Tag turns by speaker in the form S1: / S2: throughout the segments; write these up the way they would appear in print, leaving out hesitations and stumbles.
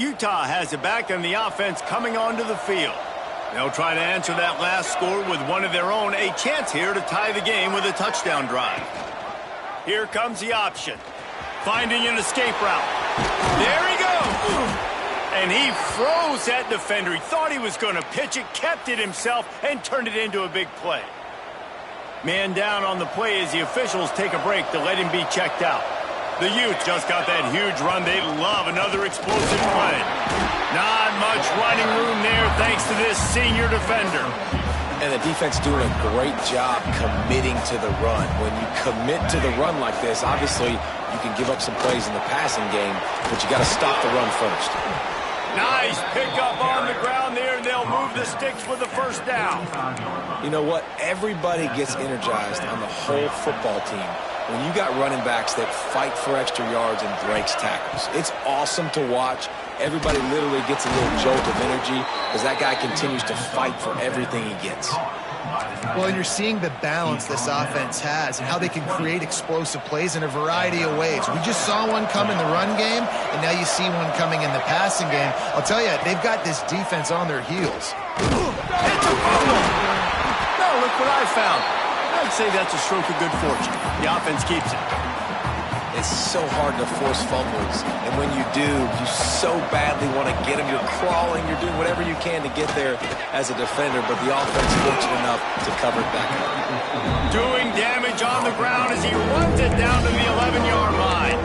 S1: Utah has it back and the offense coming onto the field. They'll try to answer that last score with one of their own. A chance here to tie the game with a touchdown drive. Here comes the option. Finding an escape route. There he goes. And he froze that defender. He thought he was going to pitch it, kept it himself, and turned it into a big play. Man down on the play as the officials take a break to let him be checked out. The Utes just got that huge run. They love another explosive play. Not much running room there thanks to this senior defender.
S2: And the defense doing a great job committing to the run. When you commit to the run like this, obviously you can give up some plays in the passing game, but you got to stop the run first.
S1: Nice pickup on the ground there, and they'll move the sticks with the first down.
S2: You know what? Everybody gets energized on the whole football team when you got running backs that fight for extra yards and breaks tackles. It's awesome to watch. Everybody literally gets a little jolt of energy as that guy continues to fight for everything he gets.
S3: Well, and you're seeing the balance this offense has and how they can create explosive plays in a variety of ways. We just saw one come in the run game, and now you see one coming in the passing game. I'll tell you, they've got this defense on their heels.
S1: It's a fumble! No, look what I found. I'd say that's a stroke of good fortune. The offense keeps it.
S2: It's so hard to force fumbles, and when you do, you so badly want to get them. You're crawling, you're doing whatever you can to get there as a defender, but the offense is fortunate enough to cover it back up.
S1: Doing damage on the ground as he runs it down to the 11-yard line.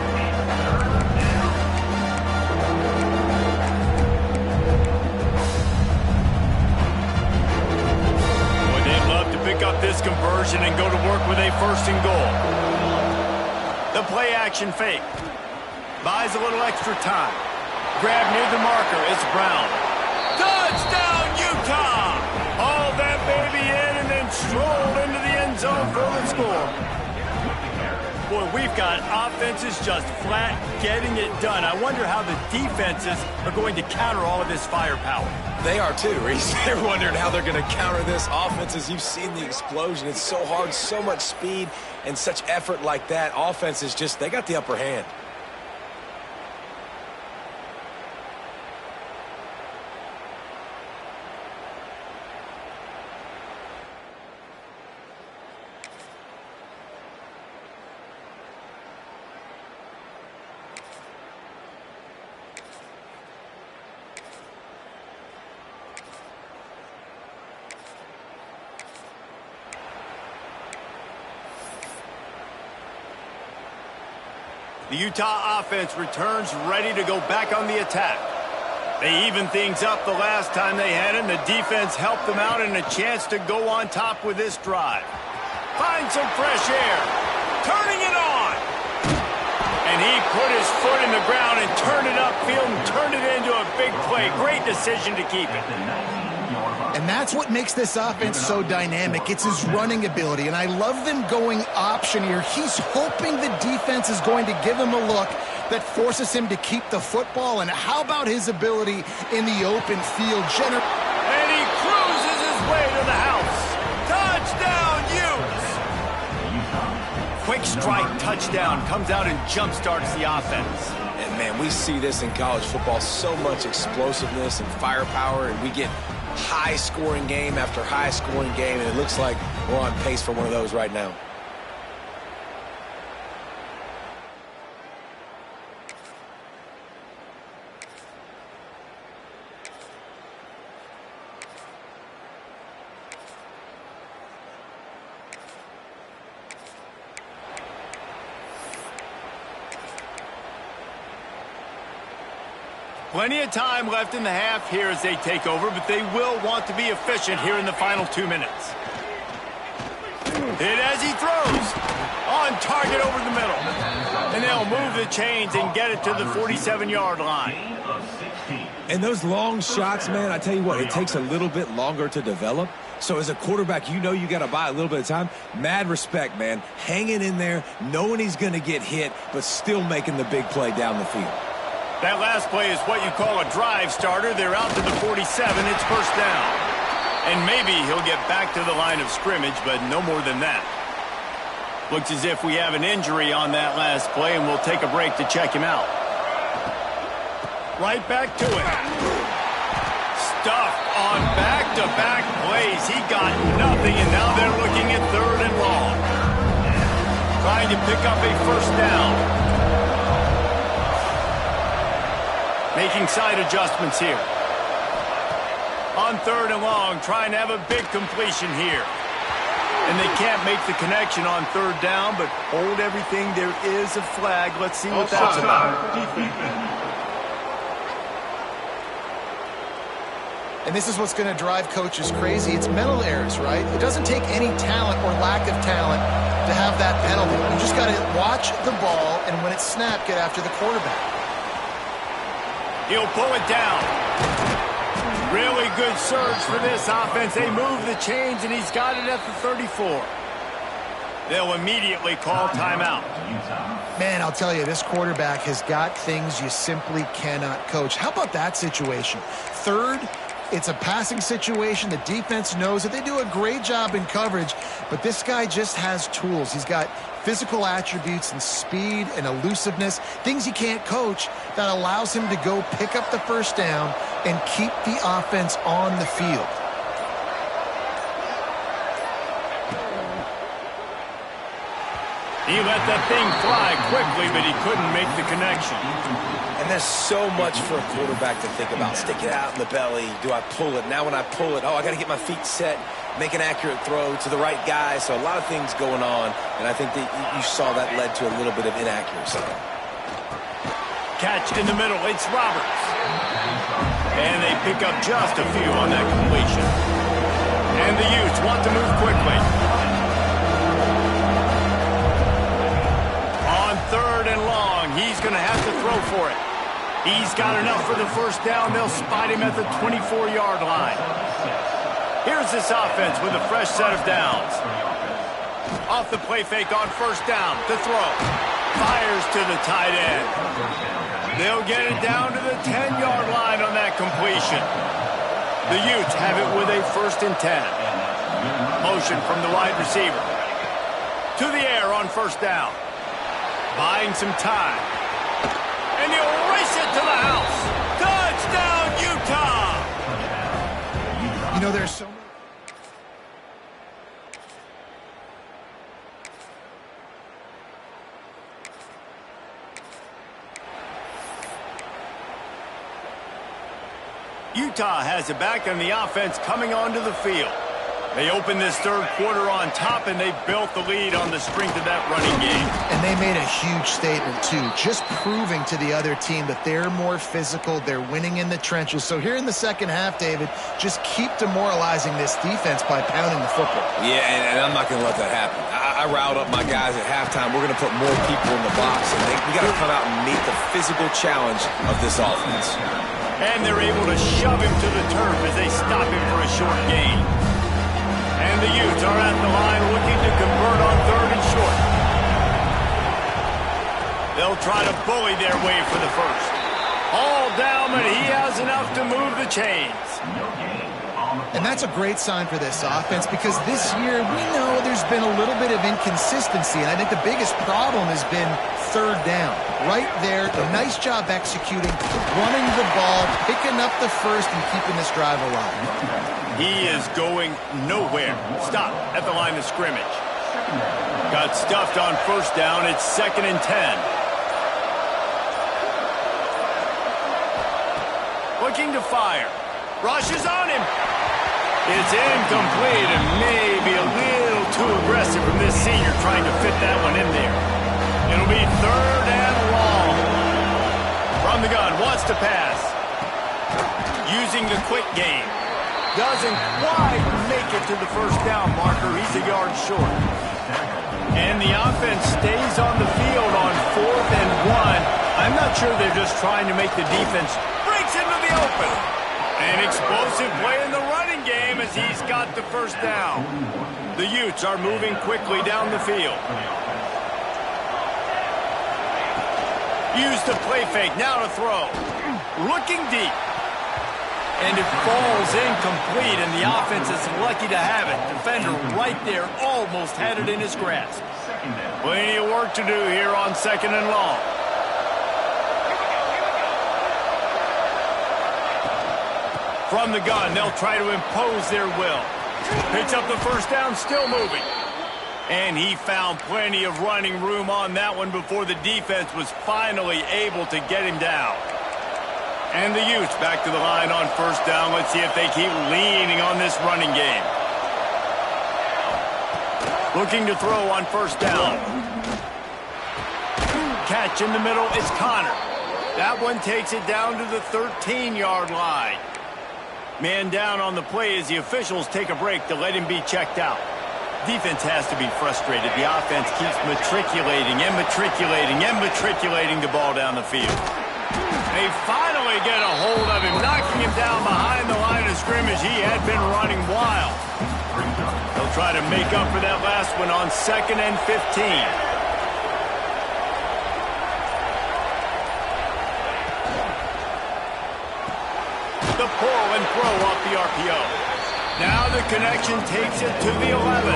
S1: Boy, they'd love to pick up this conversion and go to work with a first and goal. The play action fake. Buys a little extra time. Grab near the marker. It's Brown. Touchdown, Utah! Hauled that baby in and then strolled into the end zone for the score. Boy, we've got offenses just flat getting it done. I wonder how the defenses are going to counter all of this firepower.
S2: They are too, Reese. They're wondering how they're going to counter this offense. As you've seen the explosion, it's so hard, so much speed, and such effort like that. Offense is just, they got the upper hand.
S1: The Utah offense returns ready to go back on the attack. They evened things up the last time they had it, and the defense helped them out and a chance to go on top with this drive. Find some fresh air. Turning it on. And he put his foot in the ground and turned it upfield and turned it into a big play. Great decision to keep it.
S3: And that's what makes this offense so dynamic. It's his running ability, and I love them going option here. He's hoping the defense is going to give him a look that forces him to keep the football, and how about his ability in the open field?
S1: And he cruises his way to the house. Touchdown, Utes! Quick strike touchdown comes out and jump-starts the offense.
S2: And, man, we see this in college football, so much explosiveness and firepower, and we get high-scoring game after high-scoring game, and it looks like we're on pace for one of those right now.
S1: Plenty of time left in the half here as they take over, but they will want to be efficient here in the final 2 minutes. Hit as he throws. On target over the middle. And they'll move the chains and get it to the 47-yard line.
S2: And those long shots, man, I tell you what, it takes a little bit longer to develop. So as a quarterback, you know you got to buy a little bit of time. Mad respect, man. Hanging in there, knowing he's going to get hit, but still making the big play down the field.
S1: That last play is what you call a drive starter. They're out to the 47. It's first down. And maybe he'll get back to the line of scrimmage, but no more than that. Looks as if we have an injury on that last play, and we'll take a break to check him out. Right back to it. Stuffed on back-to-back plays. He got nothing, and now they're looking at 3rd and long. Trying to pick up a first down. Making side adjustments here. On 3rd and long, trying to have a big completion here. And they can't make the connection on 3rd down, but hold everything. There is a flag. Let's see what that's about.
S3: And this is what's going to drive coaches crazy. It's mental errors, right? It doesn't take any talent or lack of talent to have that penalty. You just got to watch the ball, and when it's snapped, get after the quarterback.
S1: He'll pull it down. Really good surge for this offense. They move the chains, and he's got it at the 34. They'll immediately call timeout.
S3: Man, I'll tell you, this quarterback has got things you simply cannot coach. How about that situation? 3rd, it's a passing situation. The defense knows that they do a great job in coverage, but this guy just has tools. He's got physical attributes and speed and elusiveness, things you can't coach, that allows him to go pick up the first down and keep the offense on the field.
S1: He let that thing fly quickly, but he couldn't make the connection.
S2: And there's so much for a quarterback to think about. Stick it out in the belly. Do I pull it? Now when I pull it, I got to get my feet set, make an accurate throw to the right guy. So a lot of things going on, and I think that you saw that led to a little bit of inaccuracy.
S1: Catch in the middle. It's Roberts. And they pick up just a few on that completion. And the Utes want to move quickly. On 3rd and long, he's going to have to throw for it. He's got enough for the first down. They'll spot him at the 24-yard line. Here's this offense with a fresh set of downs. Off the play fake on first down to throw. Fires to the tight end. They'll get it down to the 10-yard line on that completion. The Utes have it with a 1st and 10. Motion from the wide receiver. To the air on first down. Buying some time. And he'll race it to the house. Touchdown, Utah!
S3: You know, there's so many.
S1: Utah has it back, and the offense coming onto the field. They opened this 3rd quarter on top, and they built the lead on the strength of that running game.
S3: And they made a huge statement, too, just proving to the other team that they're more physical, they're winning in the trenches. So here in the second half, David, just keep demoralizing this defense by pounding the football.
S2: Yeah, and I'm not going to let that happen. I riled up my guys at halftime. We're going to put more people in the box, and we got to come out and meet the physical challenge of this offense.
S1: And they're able to shove him to the turf as they stop him for a short gain. And the Utes are at the line looking to convert on 3rd and short. They'll try to bully their way for the first. All down, but he has enough to move the chains.
S3: And that's a great sign for this offense, because this year we know there's been a little bit of inconsistency, and I think the biggest problem has been 3rd down. Right there, a nice job executing, running the ball, picking up the first, and keeping this drive alive.
S1: He is going nowhere. Stop at the line of scrimmage. Got stuffed on first down. It's 2nd and 10. Looking to fire. Rushes on him. It's incomplete and maybe a little too aggressive from this senior trying to fit that one in there. It'll be 3rd and long. From the gun, wants to pass. Using the quick game. Doesn't quite make it to the first down marker. He's a yard short. And the offense stays on the field on 4th and 1. I'm not sure they're just trying to make the defense breaks into the open. An explosive play in the running game as he's got the first down. The Utes are moving quickly down the field. Use the play fake, now to throw. Looking deep. And it falls incomplete, and the offense is lucky to have it. Defender right there almost had it in his grasp. Plenty of work to do here on 2nd and long. From the gun, they'll try to impose their will. Picks up the first down, still moving. And he found plenty of running room on that one before the defense was finally able to get him down. And the Utes back to the line on first down. Let's see if they keep leaning on this running game. Looking to throw on first down. Catch in the middle, it's Connor. That one takes it down to the 13-yard line. Man down on the play as the officials take a break to let him be checked out. Defense has to be frustrated. The offense keeps matriculating and matriculating and matriculating the ball down the field. They finally get a hold of him, knocking him down behind the line of scrimmage. He had been running wild. They'll try to make up for that last one on 2nd and 15. The pull and throw off the RPO. Now the connection takes it to the 11.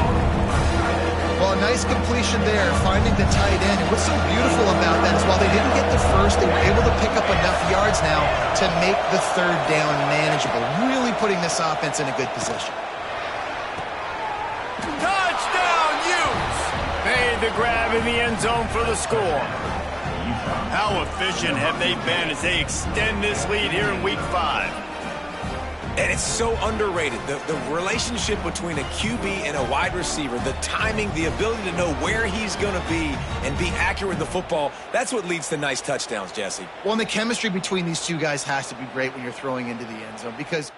S3: Well, a nice completion there, finding the tight end. And what's so beautiful about that is while they didn't get the first, they were able to pick up enough yards now to make the third down manageable, really putting this offense in a good position.
S1: Touchdown, Utes! Made the grab in the end zone for the score. How efficient have they been as they extend this lead here in Week 5?
S2: And it's so underrated. The relationship between a QB and a wide receiver, the timing, the ability to know where he's going to be and be accurate with the football, that's what leads to nice touchdowns, Jesse.
S3: Well, and the chemistry between these two guys has to be great when you're throwing into the end zone because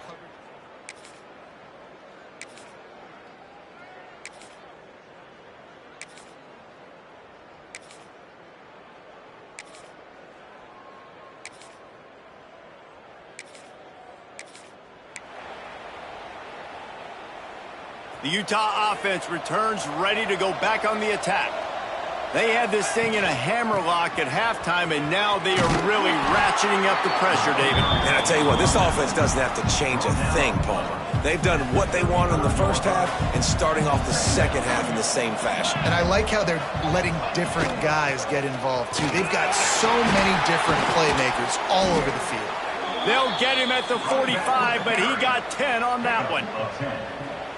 S1: the Utah offense returns ready to go back on the attack. They had this thing in a hammerlock at halftime, and now they are really ratcheting up the pressure, David.
S2: And I tell you what, this offense doesn't have to change a thing, Palmer. They've done what they wanted in the first half and starting off the second half in the same fashion.
S3: And I like how they're letting different guys get involved, too. They've got so many different playmakers all over the field.
S1: They'll get him at the 45, but he got 10 on that one.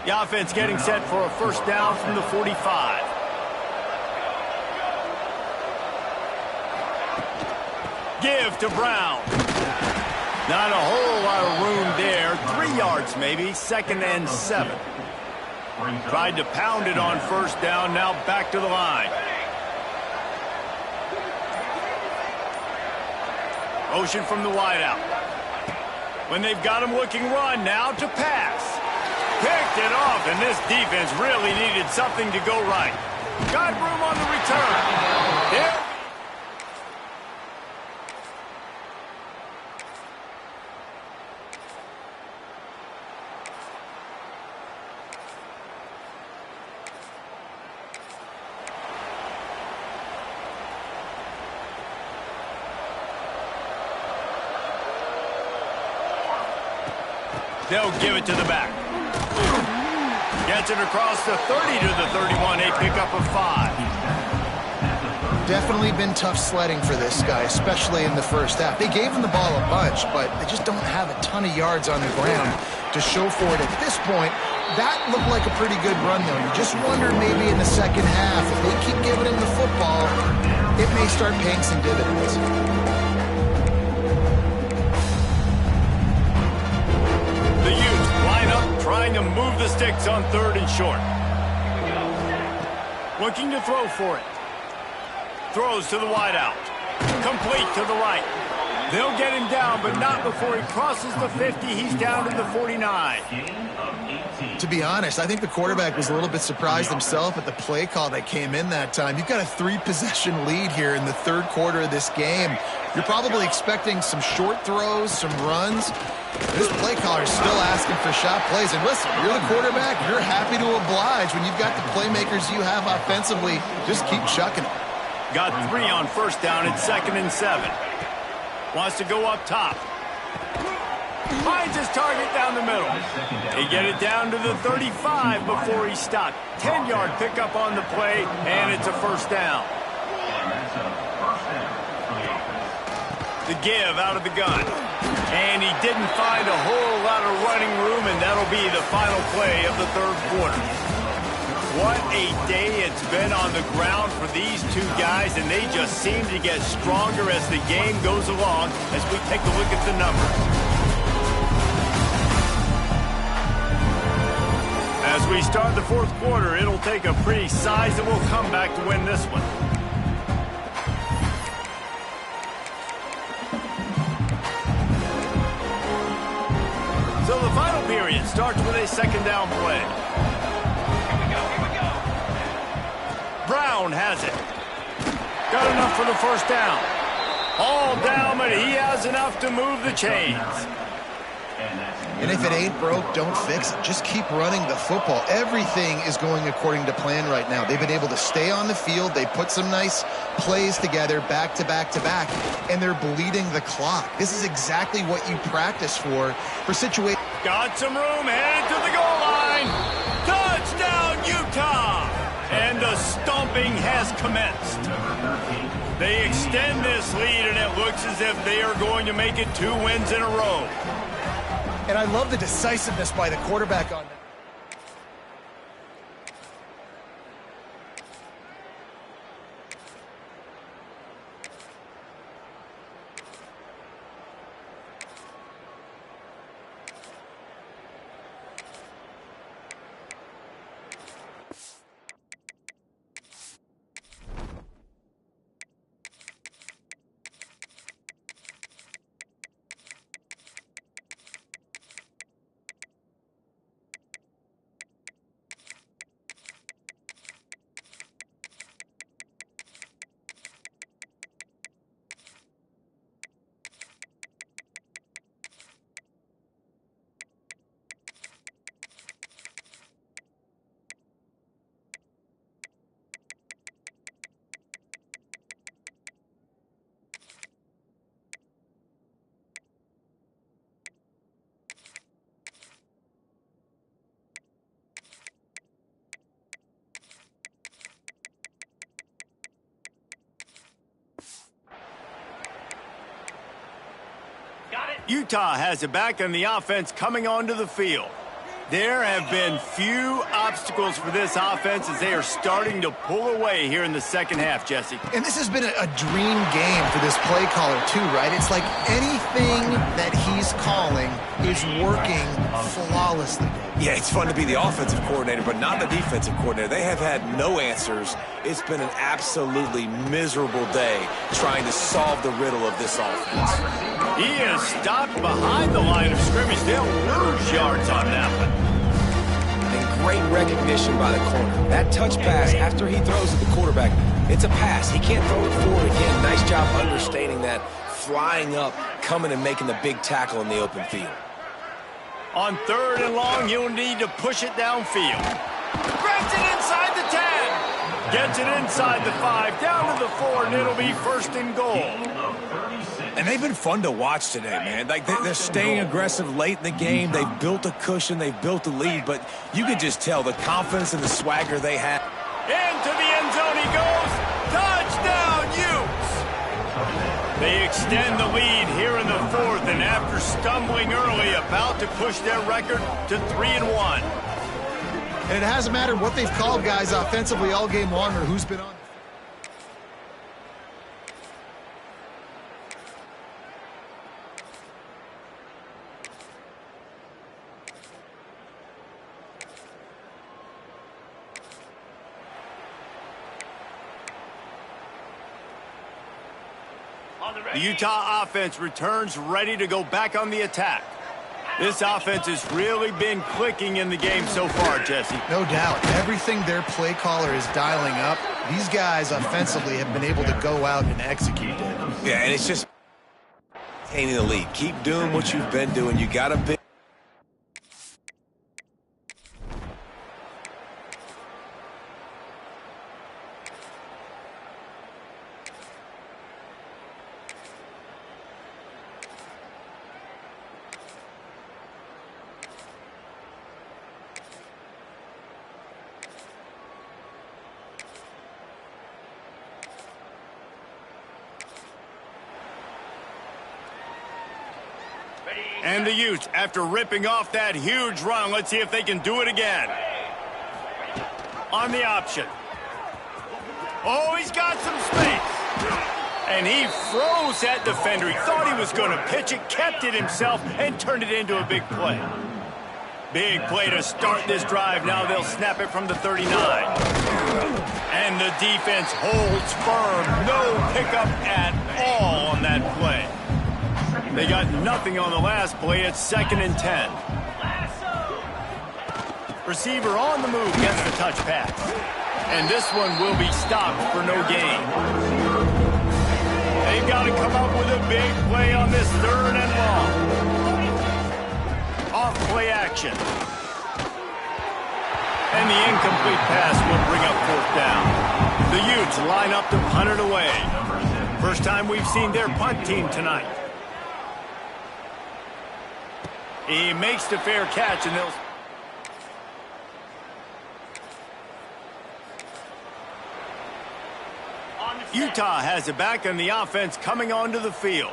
S1: The offense getting set for a first down from the 45. Give to Brown. Not a whole lot of room there. 3 yards maybe, 2nd and 7. Tried to pound it on first down, now back to the line. Motion from the wideout. When they've got him looking run, now to pass. Picked it off, and this defense really needed something to go right. Got room on the return. There. They'll give it to the back. Gets it across the 30 to the 31, a pickup of 5.
S3: Definitely been tough sledding for this guy, especially in the first half. They gave him the ball a bunch, but they just don't have a ton of yards on the ground to show for it at this point. That looked like a pretty good run, though. You just wonder maybe in the second half, if they keep giving him the football, it may start paying some dividends.
S1: The Utes line up, trying to move the sticks on 3rd and short. Looking to throw for it. Throws to the wideout. Complete to the right. They'll get him down, but not before he crosses the 50. He's down to the 49.
S3: To be honest, I think the quarterback was a little bit surprised himself at the play call that came in that time. You've got a 3-possession lead here in the 3rd quarter of this game. You're probably expecting some short throws, some runs. This play caller is still asking for shot plays. And listen, you're the quarterback. You're happy to oblige when you've got the playmakers you have offensively. Just keep chucking it.
S1: Got 3 on first down at 2nd and 7. Wants to go up top. Finds his target down the middle. They get it down to the 35 before he's stopped. 10-yard pickup on the play, and it's a first down. The give out of the gun. And he didn't find a whole lot of that'll be the final play of the third quarter. What a day it's been on the ground for these two guys, and they just seem to get stronger as the game goes along as we take a look at the numbers. As we start the fourth quarter, it'll take a pretty sizable comeback to win this one. So the final period starts with a second down play. Brown has it. Got enough for the first down. All down, but he has enough to move the chains.
S3: And if it ain't broke, don't fix it. Just keep running the football. Everything is going according to plan right now. They've been able to stay on the field. They put some nice plays together back to back to back, and they're bleeding the clock. This is exactly what you practice for situations.
S1: Got some room, headed to the goal line. Touchdown, Utah! And the stomping has commenced. They extend this lead, and it looks as if they are going to make it 2 wins in a row.
S3: And I love the decisiveness by the quarterback on that.
S1: Utah has it back on the offense coming onto the field. There have been few obstacles for this offense as they are starting to pull away here in the second half, Jesse.
S3: And this has been a dream game for this play caller too, right? It's like anything that he's calling is working flawlessly.
S2: Yeah, it's fun to be the offensive coordinator, but not the defensive coordinator. They have had no answers. It's been an absolutely miserable day trying to solve the riddle of this offense.
S1: He is stopped behind the line of scrimmage. They'll lose yards on that one.
S2: And great recognition by the corner. That touch pass after he throws at the quarterback, it's a pass. He can't throw it forward again. Nice job understating that, flying up, coming and making the big tackle in the open field.
S1: On 3rd and long, you'll need to push it downfield. Grabs it inside the 10. Gets it inside the 5, down to the 4, and it'll be 1st and goal.
S2: And they've been fun to watch today, man. Like they're staying aggressive late in the game. They've built a cushion. They've built a lead. But you can just tell the confidence and the swagger they have.
S1: Into the end zone he goes. Touchdown, Utes! They extend the lead here in the 4th, and after stumbling early, about to push their record to 3-1.
S3: And it hasn't mattered what they've called guys offensively all game long or who's been on.
S1: The Utah offense returns ready to go back on the attack. This offense has really been clicking in the game so far, Jesse.
S3: No doubt. Everything their play caller is dialing up, these guys offensively have been able to go out and execute it.
S2: Yeah, and it's just maintaining the lead. Keep doing what you've been doing. You got a big...
S1: And the Utes, after ripping off that huge run, let's see if they can do it again. On the option. Oh, he's got some space. And he froze that defender. He thought he was going to pitch it, kept it himself, and turned it into a big play. Big play to start this drive. Now they'll snap it from the 39. And the defense holds firm. No pickup at all on that play. They got nothing on the last play. It's 2nd and 10. Receiver on the move gets the touch pass. And this one will be stopped for no gain. They've got to come up with a big play on this 3rd and long. Off play action. And the incomplete pass will bring up 4th down. The Utes line up to punt it away. First time we've seen their punt team tonight. He makes the fair catch, and they'll... Utah has it back, and the offense coming onto the field.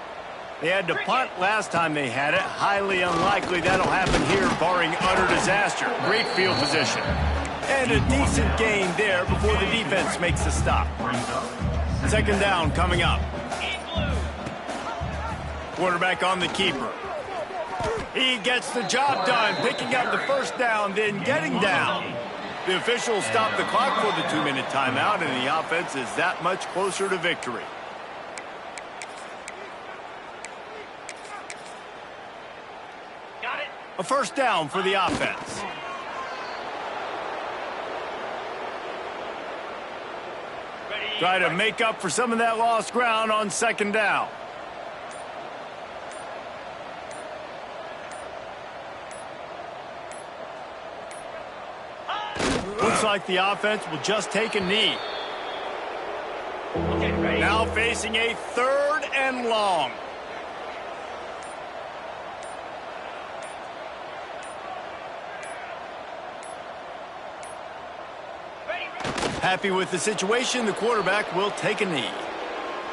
S1: They had to punt last time they had it. Highly unlikely that'll happen here, barring utter disaster. Great field position. And a decent gain there before the defense makes the stop. 2nd down coming up. Quarterback on the keeper. He gets the job done, picking up the 1st down, then getting down. The officials stop the clock for the 2-minute timeout, and the offense is that much closer to victory. Got it. A 1st down for the offense. Try to make up for some of that lost ground on 2nd down. Looks like the offense will just take a knee. Now facing a 3rd and long. Happy with the situation, the quarterback will take a knee.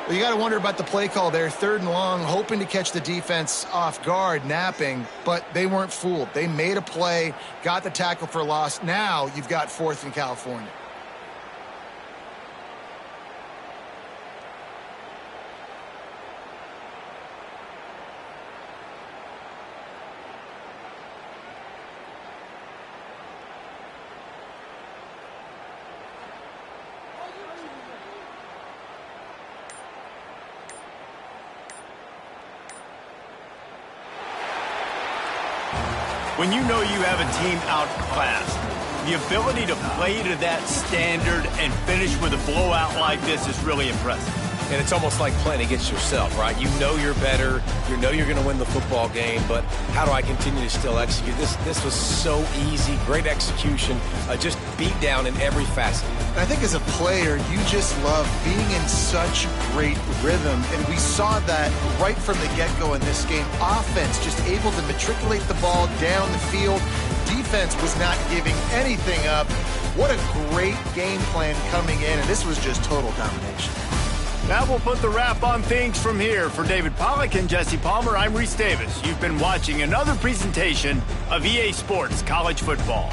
S3: Well, you got to wonder about the play call there. 3rd and long, hoping to catch the defense off guard, napping, but they weren't fooled. They made a play, got the tackle for loss. Now you've got 4th in California.
S1: When you know you have a team outclassed, the ability to play to that standard and finish with a blowout like this is really impressive.
S2: And it's almost like playing against yourself, right? You know you're better. You know you're going to win the football game, but how do I continue to still execute? This was so easy. Great execution. Just beat down in every facet.
S3: I think as a player, you just love being in such great rhythm, and we saw that right from the get-go in this game. Offense just able to matriculate the ball down the field. Defense was not giving anything up. What a great game plan coming in, and this was just total domination.
S1: That will put the wrap on things from here. For David Pollack and Jesse Palmer, I'm Reese Davis. You've been watching another presentation of EA Sports College Football.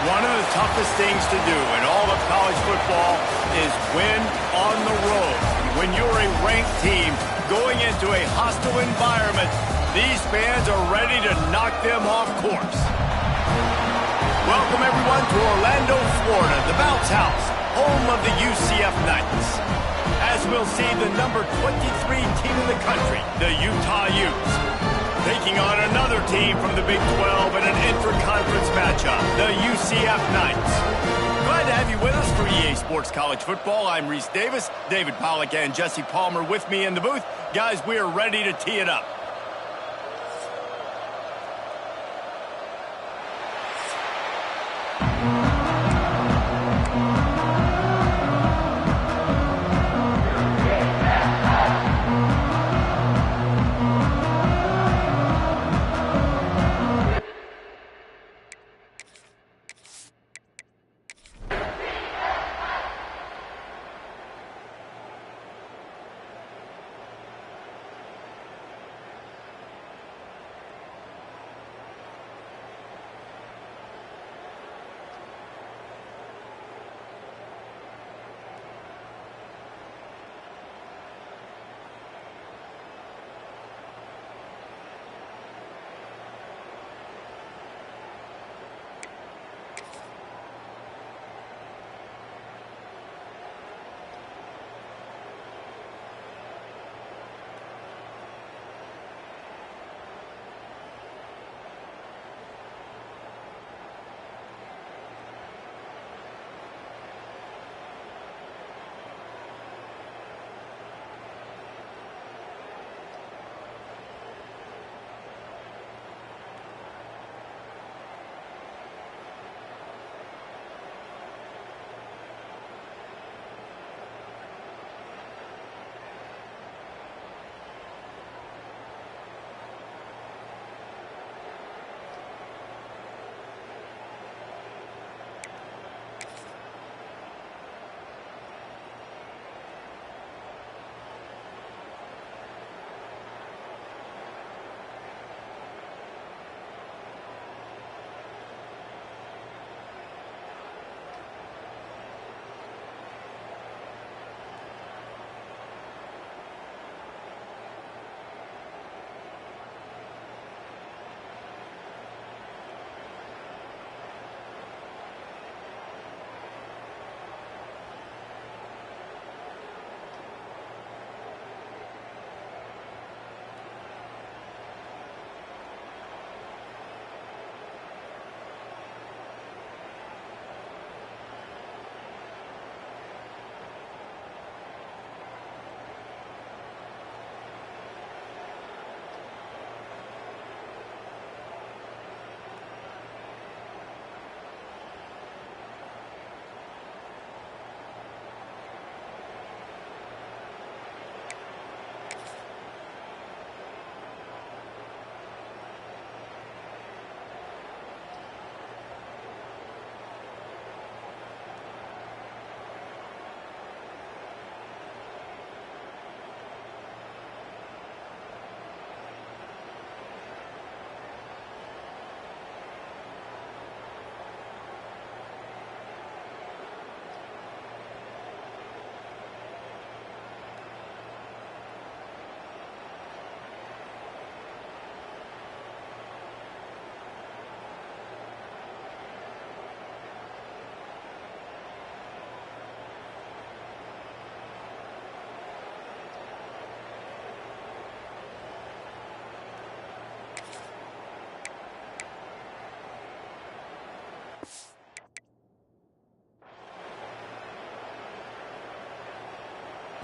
S1: One of the toughest things to do in all of college football is win on the road. When you're a ranked team going into a hostile environment, these fans are ready to knock them off course. Welcome, everyone, to Orlando, Florida, the Bounce House, home of the UCF Knights. As we'll see, the number 23 team in the country, the Utah Utes, taking on another team from the Big 12 in an intra-conference matchup, the UCF Knights. Glad to have you with us for EA Sports College Football. I'm Reese Davis, David Pollack and Jesse Palmer with me in the booth. Guys, we are ready to tee it up.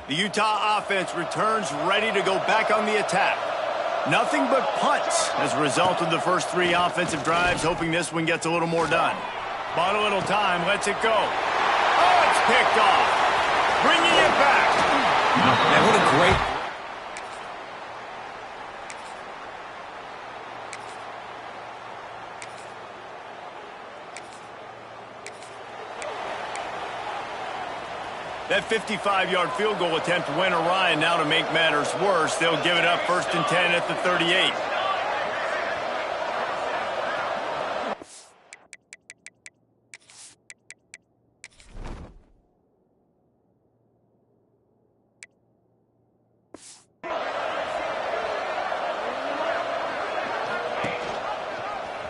S1: The Utah offense returns ready to go back on the attack. Nothing but punts as a result of the first three offensive drives, hoping this one gets a little more done. Bought a little time, lets it go. Oh, it's picked off. Bringing it back.
S2: Man, what a great...
S1: That 55-yard field goal attempt went awry, and now to make matters worse, they'll give it up 1st and 10 at the 38.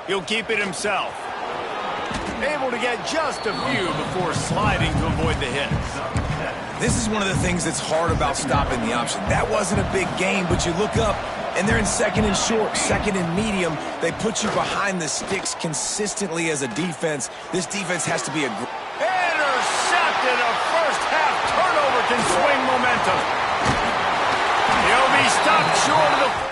S1: He'll keep it himself. Able to get just a few before sliding to avoid the hits.
S2: This is one of the things that's hard about stopping the option. That wasn't a big gain, but you look up, and they're in second and short, second and medium. They put you behind the sticks consistently as a defense. This defense has to be a...
S1: Intercepted. A first-half turnover can swing momentum. He'll be stopped short of the...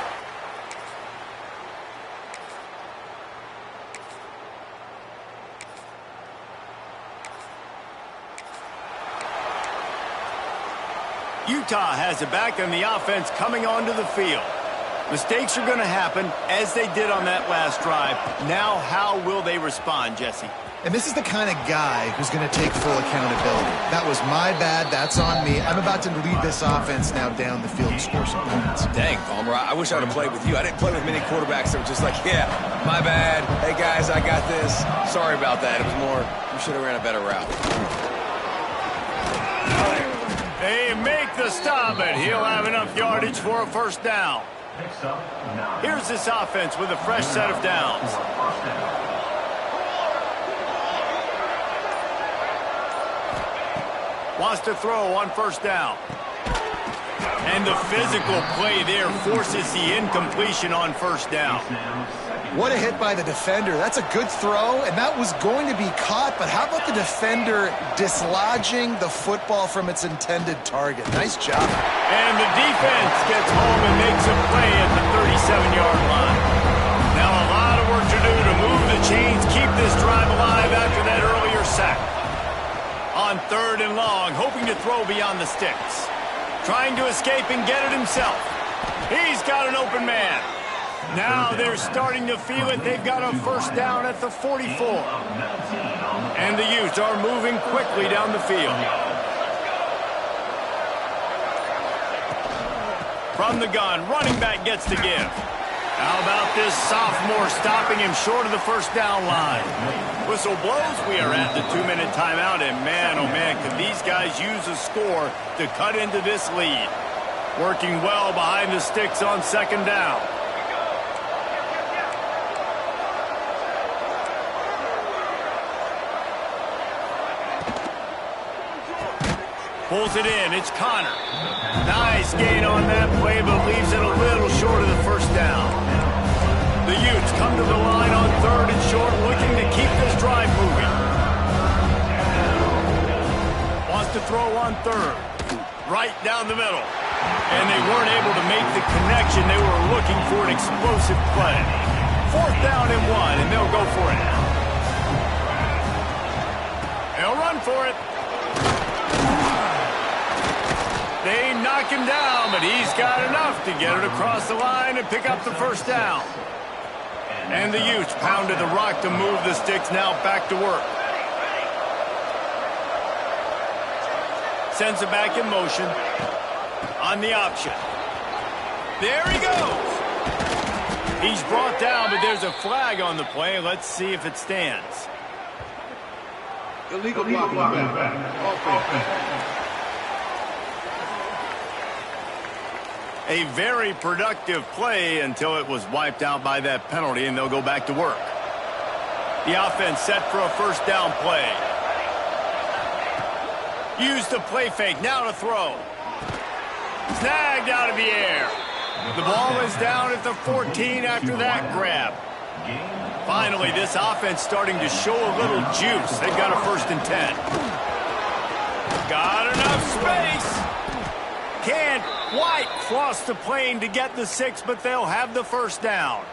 S1: Utah has it back on the offense coming onto the field. Mistakes are going to happen, as they did on that last drive. Now, how will they respond, Jesse?
S3: And this is the kind of guy who's going to take full accountability. That was my bad. That's on me. I'm about to lead this offense now down the field to score some points.
S2: Dang, Palmer, I wish I would have played with you. I didn't play with many quarterbacks that were just like, yeah, my bad. Hey, guys, I got this. Sorry about that. It was more, you should have ran a better route.
S1: They make the stop, and he'll have enough yardage for a first down. Here's this offense with a fresh set of downs. Wants to throw on first down. And the physical play there forces the incompletion on first down.
S3: What a hit by the defender. That's a good throw, and that was going to be caught, but how about the defender dislodging the football from its intended target? Nice job.
S1: And the defense gets home and makes a play at the 37-yard line. Now a lot of work to do to move the chains, keep this drive alive after that earlier sack. On third and long, hoping to throw beyond the sticks. Trying to escape and get it himself. He's got an open man. Now they're starting to feel it. They've got a first down at the 44. And the Utes are moving quickly down the field. From the gun, running back gets to give. How about this sophomore stopping him short of the first down line? Whistle blows. We are at the 2-minute timeout, and man, oh man, could these guys use a score to cut into this lead. Working well behind the sticks on second down. Pulls it in. It's Connor. Nice gain on that play, but leaves it a little short of the first down. The Utes come to the line on third and short, looking to keep this drive moving. Wants to throw on third. Right down the middle. And they weren't able to make the connection. They were looking for an explosive play. Fourth down and 1, and they'll go for it. They'll run for it. They knock him down, but he's got enough to get it across the line and pick up the first down. And the Utes pounded the rock to move the sticks, now back to work. Sends it back in motion. On the option. There he goes. He's brought down, but there's a flag on the play. Let's see if it stands.
S4: Illegal blocking back.
S1: A very productive play until it was wiped out by that penalty, and they'll go back to work. The offense set for a first down play. Use the play fake, now to throw. Snagged out of the air. The ball is down at the 14 after that grab. Finally, this offense starting to show a little juice. They've got a first and 10. Got enough space. Can't quite cross the plane to get the 6, but they'll have the first down.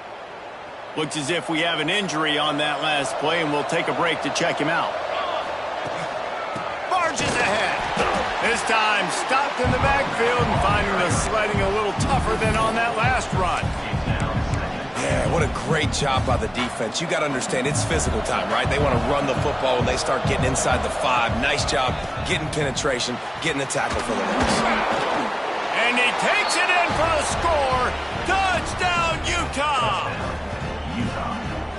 S1: Looks as if we have an injury on that last play, and we'll take a break to check him out. Barges ahead. This time stopped in the backfield and finding the sledding a little tougher than on that last run.
S2: Yeah, what a great job by the defense. You got to understand, it's physical time, right? They want to run the football when they start getting inside the 5. Nice job getting penetration, getting the tackle for the loss.
S1: And he takes it in for the score. Touchdown, Utah!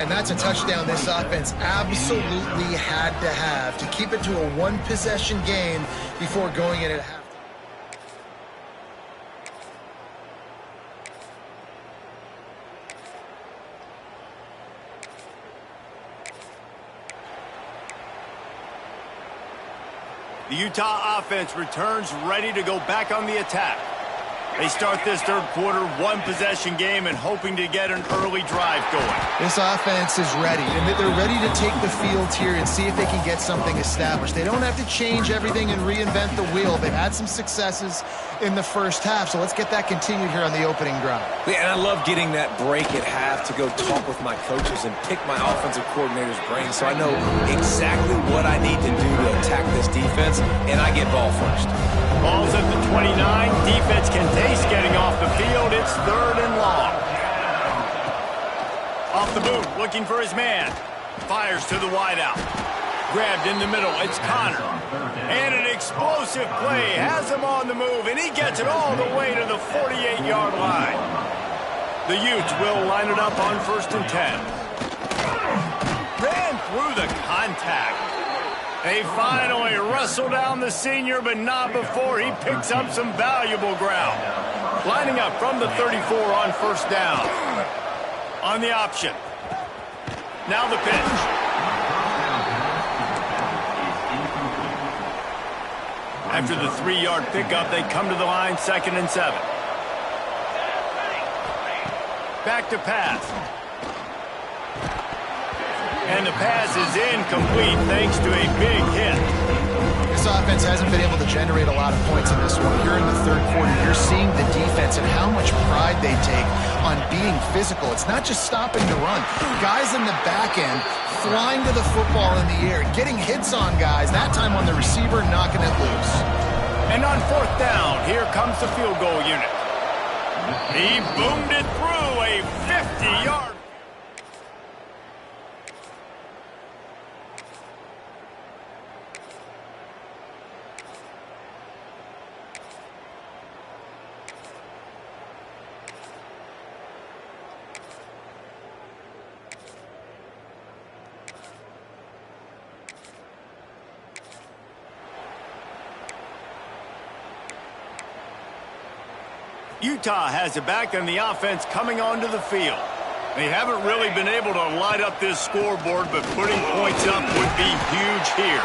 S3: And that's a touchdown this offense absolutely had to have to keep it to a one-possession game before going in at half.
S1: The Utah offense returns ready to go back on the attack. They start this third quarter one-possession game and hoping to get an early drive going.
S3: This offense is ready, and they're ready to take the field here and see if they can get something established. They don't have to change everything and reinvent the wheel. They've had some successes in the first half, so let's get that continued here on the opening drive.
S2: Yeah, and I love getting that break at half to go talk with my coaches and pick my offensive coordinator's brain so I know exactly what I need to do to attack this defense, and I get ball first.
S1: Ball's at the 29. Defense can taste getting off the field. It's 3rd and long. Off the boot, looking for his man. Fires to the wideout. Grabbed in the middle. It's Connor. And an explosive play. Has him on the move, and he gets it all the way to the 48-yard line. The Utes will line it up on 1st and 10. Ran through the contact. They finally wrestle down the senior, but not before he picks up some valuable ground. Lining up from the 34 on 1st down. On the option. Now the pitch. After the 3-yard pickup, they come to the line 2nd and 7. Back to pass. And the pass is incomplete thanks to a big hit.
S3: This offense hasn't been able to generate a lot of points in this one. Here in the third quarter, you're seeing the defense and how much pride they take on being physical. It's not just stopping the run. Guys in the back end flying to the football in the air, getting hits on guys, that time on the receiver, knocking it loose.
S1: And on 4th down, here comes the field goal unit. He boomed it through a 50-yard. Utah has it back, and the offense coming onto the field. They haven't really been able to light up this scoreboard, but putting points up would be huge here.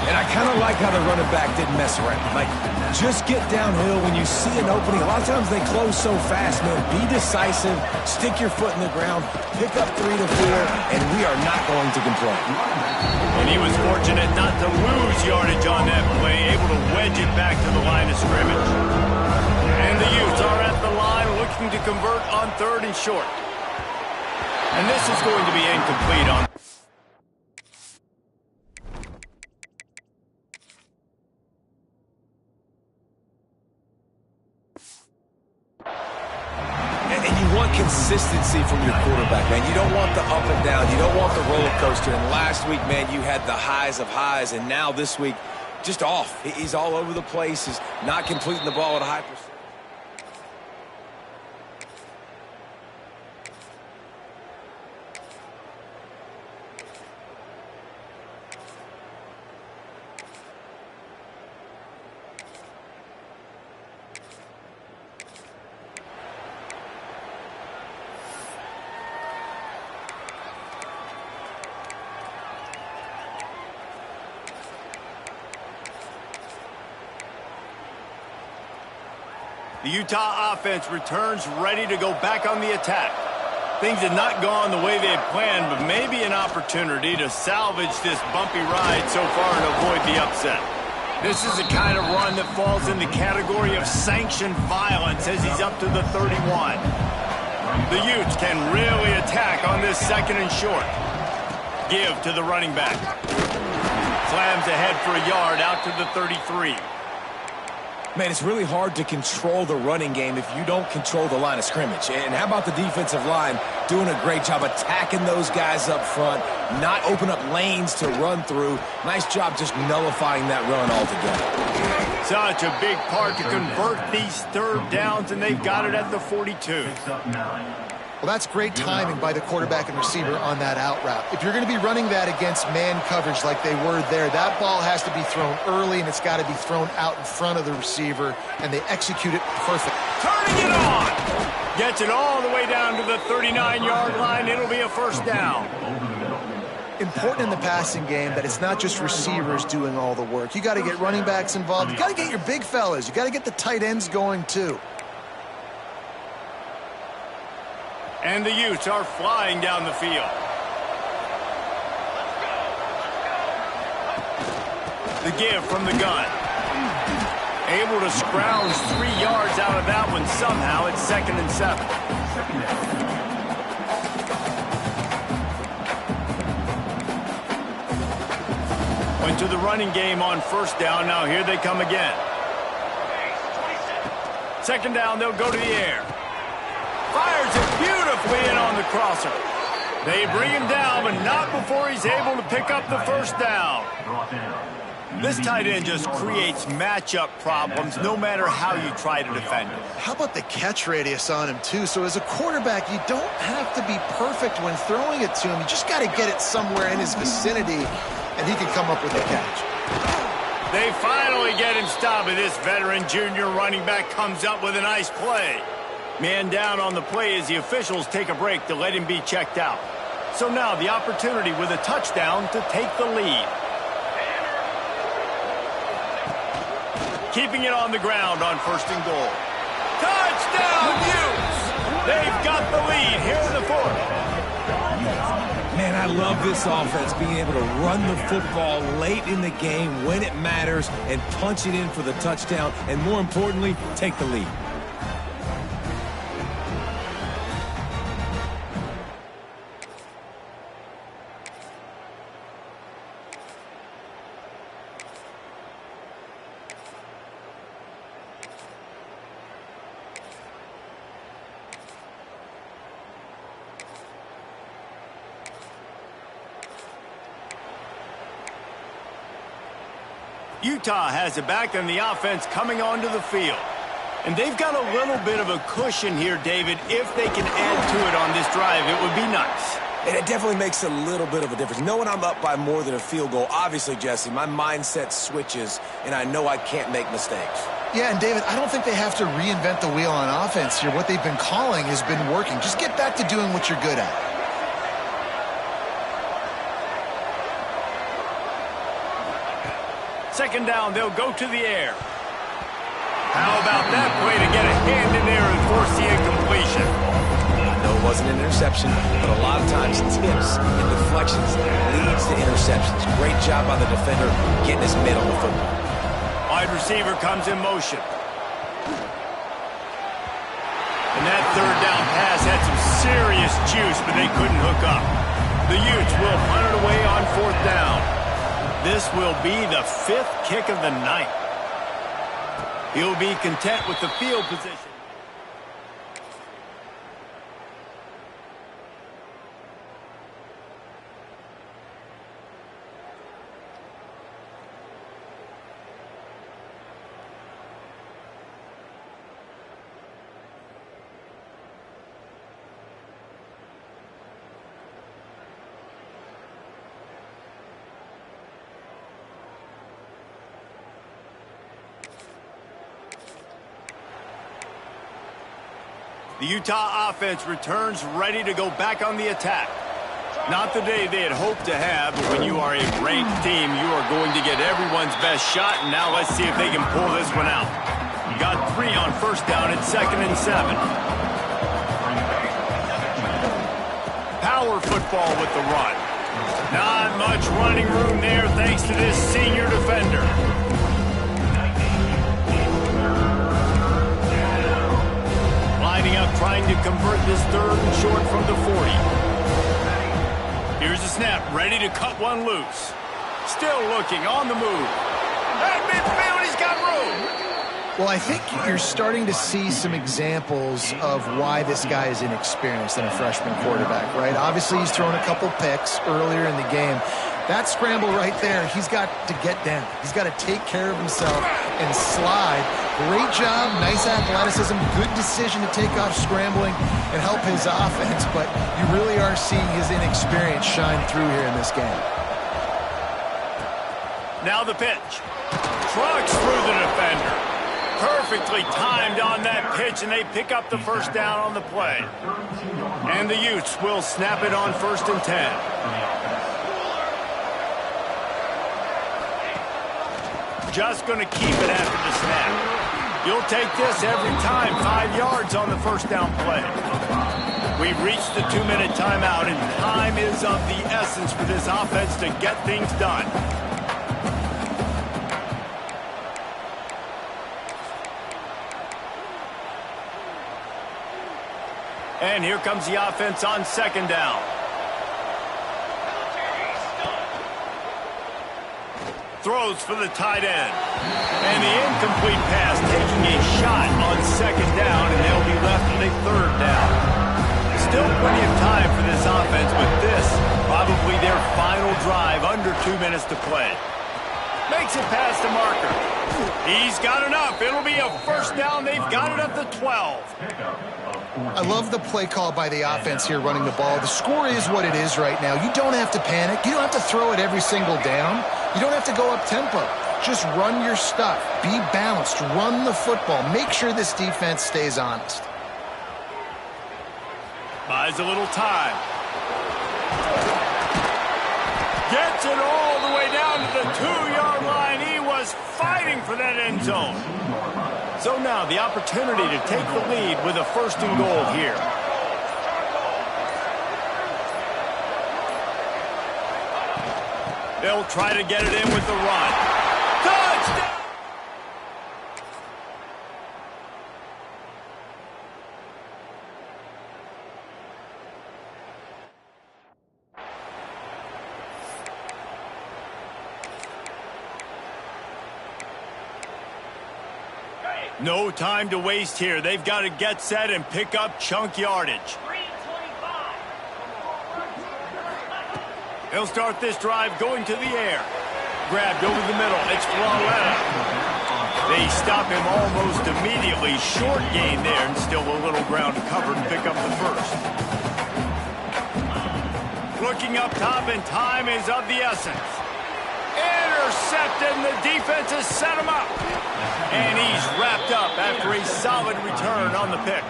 S2: And I kind of like how the running back didn't mess around. Like, just get downhill when you see an opening. A lot of times they close so fast, man. Be decisive, stick your foot in the ground, pick up 3 to 4, and we are not going to complain.
S1: And he was fortunate not to lose yardage on that play, able to wedge it back to the line of scrimmage. And the Utes are at the line looking to convert on 3rd and short. And this is going to be incomplete on...
S2: And you want consistency from your quarterback, man. You don't want the up and down. You don't want the roller coaster. And last week, man, you had the highs of highs. And now this week, just off. He's all over the place. He's not completing the ball at a high percent.
S1: The Utah offense returns ready to go back on the attack. Things have not gone the way they had planned, but maybe an opportunity to salvage this bumpy ride so far and avoid the upset. This is the kind of run that falls in the category of sanctioned violence as he's up to the 31. The Utes can really attack on this 2nd and short. Give to the running back. Slams ahead for a yard out to the 33.
S2: Man, it's really hard to control the running game if you don't control the line of scrimmage. And how about the defensive line doing a great job attacking those guys up front, not open up lanes to run through. Nice job just nullifying that run altogether.
S1: Such a big part to convert these 3rd downs, and they've got it at the 42.
S3: Well, that's great timing by the quarterback and receiver on that out route. If you're going to be running that against man coverage like they were there, that ball has to be thrown early, and it's got to be thrown out in front of the receiver, and they execute it perfect.
S1: Turning it on! Gets it all the way down to the 39-yard line. It'll be a 1st down.
S3: important in the passing game that it's not just receivers doing all the work. You got to get running backs involved. You got to get your big fellas. You got to get the tight ends going too.
S1: And the Utes are flying down the field. The give from the gun. Able to scrounge 3 yards out of that one somehow. It's 2nd and 7. Went to the running game on 1st down. Now here they come again. 2nd down, they'll go to the air. Fires it beautifully in on the crosser. They bring him down, but not before he's able to pick up the 1st down. This tight end just creates matchup problems no matter how you try to defend him.
S3: How about the catch radius on him, too? So as a quarterback, you don't have to be perfect when throwing it to him. You just got to get it somewhere in his vicinity, and he can come up with a catch.
S1: They finally get him stopped, and this veteran junior running back comes up with a nice play. Man down on the play as the officials take a break to let him be checked out. So now the opportunity with a touchdown to take the lead. Keeping it on the ground on 1st and goal. Touchdown, Utes! They've got the lead here in the 4th.
S2: Man, I love this offense, being able to run the football late in the game when it matters and punch it in for the touchdown, and more importantly, take the lead.
S1: Utah has it back and the offense coming onto the field. And they've got a little bit of a cushion here, David. If they can add to it on this drive, it would be nice.
S2: And it definitely makes a little bit of a difference. Knowing I'm up by more than a field goal, obviously, Jesse, my mindset switches, and I know I can't make mistakes.
S3: Yeah, and David, I don't think they have to reinvent the wheel on offense here. What they've been calling has been working. Just get back to doing what you're good at.
S1: Second down, they'll go to the air. How about that play to get a hand in there and force the incompletion?
S2: I know it wasn't an interception, but a lot of times tips and deflections leads to interceptions. Great job by the defender getting his mitt on the football.
S1: Wide receiver comes in motion. And that 3rd down pass had some serious juice, but they couldn't hook up. The Utes will punt it away on 4th down. This will be the 5th kick of the night. He'll be content with the field position. The Utah offense returns ready to go back on the attack. Not the day they had hoped to have, but when you are a ranked team, you are going to get everyone's best shot, and now let's see if they can pull this one out. You got 3 on 1st down at 2nd and 7. Power football with the run. Not much running room there thanks to this senior defender. Up trying to convert this 3rd and short from the 40. Here's the snap, ready to cut one loose. Still looking on the move. At midfield, he's got room.
S3: Well, I think you're starting to see some examples of why this guy is inexperienced in a freshman quarterback, right? Obviously, he's thrown a couple picks earlier in the game. That scramble right there, he's got to get down. He's got to take care of himself and slide. Great job, nice athleticism, good decision to take off scrambling and help his offense, but you really are seeing his inexperience shine through here in this game.
S1: Now the pitch. Trucks through the defender. Perfectly timed on that pitch, and they pick up the 1st down on the play. And the Utes will snap it on 1st and 10. just going to keep it after the snap. You'll take this every time. 5 yards on the first down play. We've reached the 2-minute timeout, and time is of the essence for this offense to get things done. And here comes the offense on second down. Throws for the tight end. And the incomplete pass taking a shot on second down, and they'll be left with a third down. Still plenty of time for this offense, but this probably their final drive, under 2 minutes to play. Makes it past the marker. He's got enough. It'll be a first down. They've got it at the 12.
S3: I love the play call by the offense here running the ball. The score is what it is right now. You don't have to panic. You don't have to throw it every single down. You don't have to go up tempo. Just run your stuff. Be balanced. Run the football. Make sure this defense stays honest.
S1: Buys a little time. Gets it all the way down to the 2-yard line. He was fighting for that end zone. So now the opportunity to take the lead with a first and goal here. They'll try to get it in with the run. Touchdown! No time to waste here. They've got to get set and pick up chunk yardage. He'll start this drive going to the air. Grabbed over the middle. It's Floretta. They stop him almost immediately. Short gain there, and still a little ground to cover and pick up the first. Looking up top, and time is of the essence. Intercepted, and the defense has set him up. And he's wrapped up after a solid return on the pick.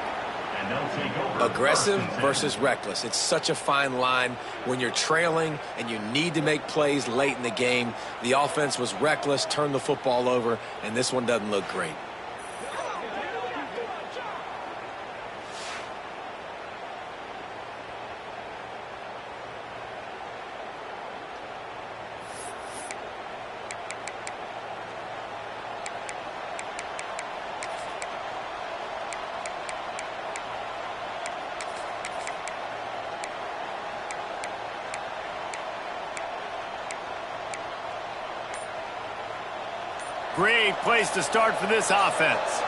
S2: Aggressive versus reckless. It's such a fine line when you're trailing and you need to make plays late in the game. The offense was reckless, turned the football over, and this one doesn't look great.
S1: Great place to start for this offense.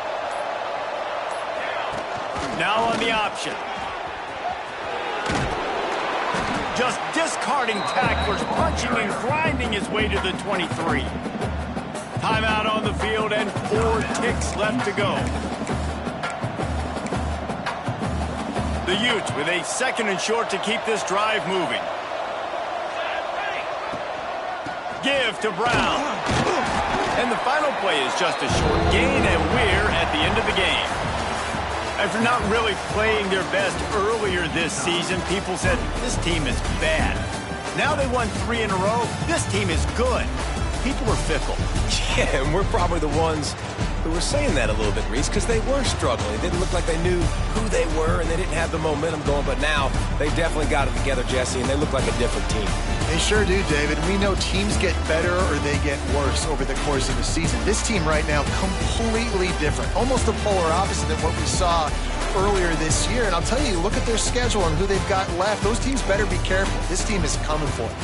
S1: Now on the option. Just discarding tacklers, punching and grinding his way to the 23. Timeout on the field and 4 ticks left to go. The Utes with a second and short to keep this drive moving. Give to Brown. And the final play is just a short gain, and we're at the end of the game. After not really playing their best earlier this season, people said, this team is bad. Now they won 3 in a row. This team is good. People are fickle.
S2: Yeah, and we're probably the ones who were saying that a little bit, Reese, because they were struggling. It didn't look like they knew who they were, and they didn't have the momentum going. But now they definitely got it together, Jesse, and they look like a different team.
S3: They sure do, David. We know teams get better or they get worse over the course of the season. This team right now, completely different. Almost the polar opposite of what we saw earlier this year. And I'll tell you, look at their schedule and who they've got left. Those teams better be careful. This team is coming for it.